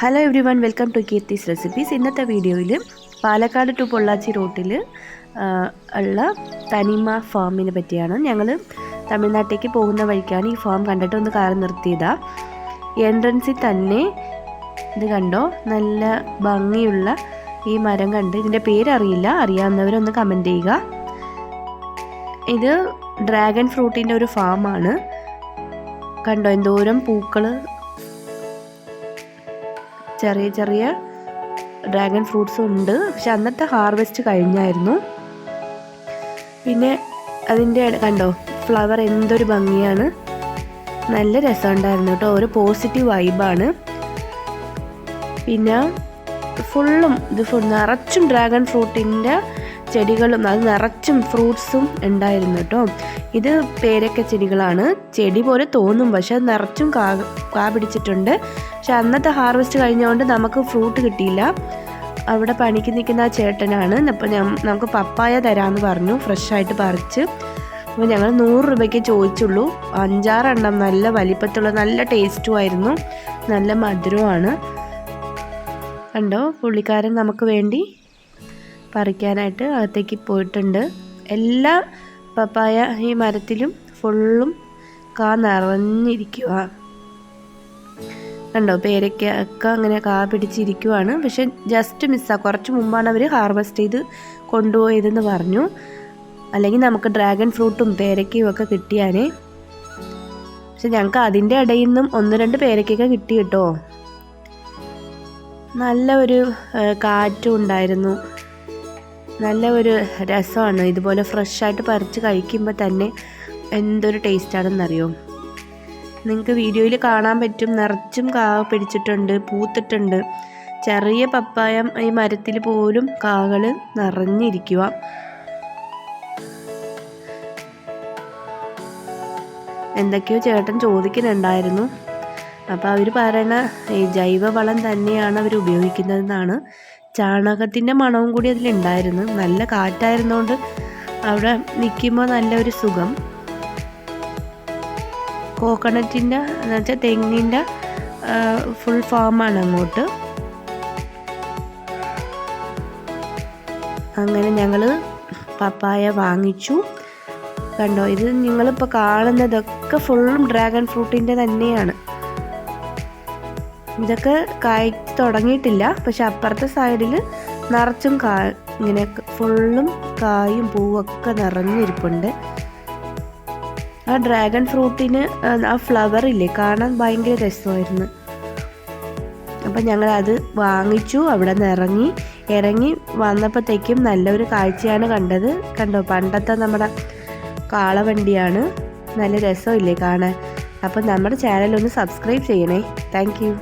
Hello everyone, welcome to Keerthi's recipes. ഇന്നത്തെ വീഡിയോയിൽ Palakkad to Pollachi റൂട്ടിൽ ഉള്ള തനിമ ഫാമിനെ പറ്റിയാണ്. ഞങ്ങൾ തമിഴ്നാട്ടിലേക്ക് പോകുന്ന വഴിക്കാണ് ഈ ഫാം കണ്ടിട്ട് ഒന്ന് കാർ നിർത്തിയതാണ്. എൻട്രൻസിൽ തന്നെ ഇത് കണ്ടോ, നല്ല ഭംഗിയുള്ള ഈ മരം കണ്ട്. ഇതിൻ്റെ പേരറിയില്ല, അറിയാവുന്നവരൊന്ന് കമൻറ്റ് ചെയ്യുക. ഇത് ഡ്രാഗൺ ഫ്രൂട്ടിൻ്റെ ഒരു ഫാമാണ്. കണ്ടോ എന്തോരം പൂക്കൾ, ചെറിയ ചെറിയ ഡ്രാഗൺ ഫ്രൂട്ട്സും ഉണ്ട്. പക്ഷെ അന്നത്തെ ഹാർവെസ്റ്റ് കഴിഞ്ഞായിരുന്നു. പിന്നെ അതിൻ്റെ കണ്ടോ ഫ്ലവർ എന്തൊരു ഭംഗിയാണ്, നല്ല രസമുണ്ടായിരുന്നു കേട്ടോ. ഒരു പോസിറ്റീവ് വൈബാണ്. പിന്നെ ഇത് നിറച്ചും ഡ്രാഗൺ ഫ്രൂട്ടിൻ്റെ ചെടികളും അത് നിറച്ചും ഫ്രൂട്ട്സും ഉണ്ടായിരുന്നു കേട്ടോ. ഇത് പേരക്ക ചെടികളാണ്. ചെടി പോലെ തോന്നും, പക്ഷെ അത് നിറച്ചും കാ പിടിച്ചിട്ടുണ്ട്. പക്ഷെ അന്നത്തെ ഹാർവെസ്റ്റ് കഴിഞ്ഞുകൊണ്ട് നമുക്ക് ഫ്രൂട്ട് കിട്ടിയില്ല. അവിടെ പണിക്ക് നിൽക്കുന്ന ആ ചേട്ടനാണ്. അപ്പോൾ നമുക്ക് പപ്പായ തരാമെന്ന് പറഞ്ഞു, ഫ്രഷായിട്ട് പറിച്ച്. അപ്പോൾ ഞങ്ങൾ 100 രൂപയ്ക്ക് ചോദിച്ചുള്ളൂ. 5-6 എണ്ണം നല്ല വലിപ്പത്തുള്ള, നല്ല ടേസ്റ്റുമായിരുന്നു, നല്ല മധുരമാണ്. കണ്ടോ, പുള്ളിക്കാരൻ നമുക്ക് വേണ്ടി പറിക്കാനായിട്ട് അകത്തേക്ക് പോയിട്ടുണ്ട്. എല്ലാ പപ്പായ ഈ മരത്തിലും ഫുള്ളും കാ നിറഞ്ഞിരിക്കുക. കണ്ടോ, പേരയ്ക്കൊക്കെ അങ്ങനെ കാ പിടിച്ചിരിക്കുവാണ്. പക്ഷെ ജസ്റ്റ് മിസ്സാണ്. കുറച്ച് മുമ്പാണ് അവർ ഹാർവെസ്റ്റ് ചെയ്ത് കൊണ്ടുപോയതെന്ന് പറഞ്ഞു. അല്ലെങ്കിൽ നമുക്ക് ഡ്രാഗൺ ഫ്രൂട്ടും പേരയ്ക്കയും ഒക്കെ കിട്ടിയാനേ. പക്ഷെ ഞങ്ങൾക്ക് അതിൻ്റെ ഇടയിൽ നിന്നും 1-2 പേരയ്ക്കൊക്കെ കിട്ടി കേട്ടോ. നല്ല ഒരു കാറ്റും ഉണ്ടായിരുന്നു, നല്ല ഒരു രസമാണ്. ഇതുപോലെ ഫ്രഷായിട്ട് പറിച്ച് കഴിക്കുമ്പോൾ തന്നെ എന്തൊരു ടേസ്റ്റാണെന്നറിയോ. നിങ്ങൾക്ക് വീഡിയോയിൽ കാണാൻ പറ്റും, നിറച്ചും കാ പിടിച്ചിട്ടുണ്ട്, പൂത്തിട്ടുണ്ട്. ചെറിയ പപ്പായ ഈ മരത്തിൽ പോലും കാകൾ നിറഞ്ഞിരിക്കുക. എന്തൊക്കെയോ ചേട്ടൻ ചോദിക്കുന്നുണ്ടായിരുന്നു. അപ്പോൾ അവർ പറയണ ഈ ജൈവവളം തന്നെയാണ് അവർ ഉപയോഗിക്കുന്നതെന്നാണ്. ചാണകത്തിൻ്റെ മണവും കൂടി അതിലുണ്ടായിരുന്നു. നല്ല കാറ്റായിരുന്നുകൊണ്ട് അവിടെ നിൽക്കുമ്പോൾ നല്ലൊരു സുഖം. കോക്കനട്ടിൻ്റെ എന്ന് വെച്ചാൽ തെങ്ങിൻ്റെ ഫുൾ ഫാമാണ് അങ്ങോട്ട്. അങ്ങനെ ഞങ്ങൾ പപ്പായ വാങ്ങിച്ചു. കണ്ടോ, ഇത് നിങ്ങളിപ്പോൾ കാണുന്നതൊക്കെ ഫുള്ളും ഡ്രാഗൺ ഫ്രൂട്ടിൻ്റെ തന്നെയാണ്. ഇതൊക്കെ കായ്ച്ച് തുടങ്ങിയിട്ടില്ല, പക്ഷെ അപ്പുറത്തെ സൈഡിൽ നിറച്ചും ഇങ്ങനെ ഫുള്ളും കായും പൂവൊക്കെ നിറഞ്ഞിരിപ്പുണ്ട്. ആ ഡ്രാഗൺ ഫ്രൂട്ടിന് ആ ഫ്ലവർ ഇല്ലേ, കാണാൻ ഭയങ്കര രസമായിരുന്നു. അപ്പം ഞങ്ങളത് വാങ്ങിച്ചു. അവിടെ നിന്ന് ഇറങ്ങി വന്നപ്പോഴത്തേക്കും നല്ലൊരു കാഴ്ചയാണ് കണ്ടത്. കണ്ടോ, പണ്ടത്തെ നമ്മുടെ കാളവണ്ടിയാണ്. നല്ല രസമില്ലേ കാണാൻ. അപ്പം നമ്മുടെ ചാനൽ ഒന്ന് സബ്സ്ക്രൈബ് ചെയ്യണേ. Thank you.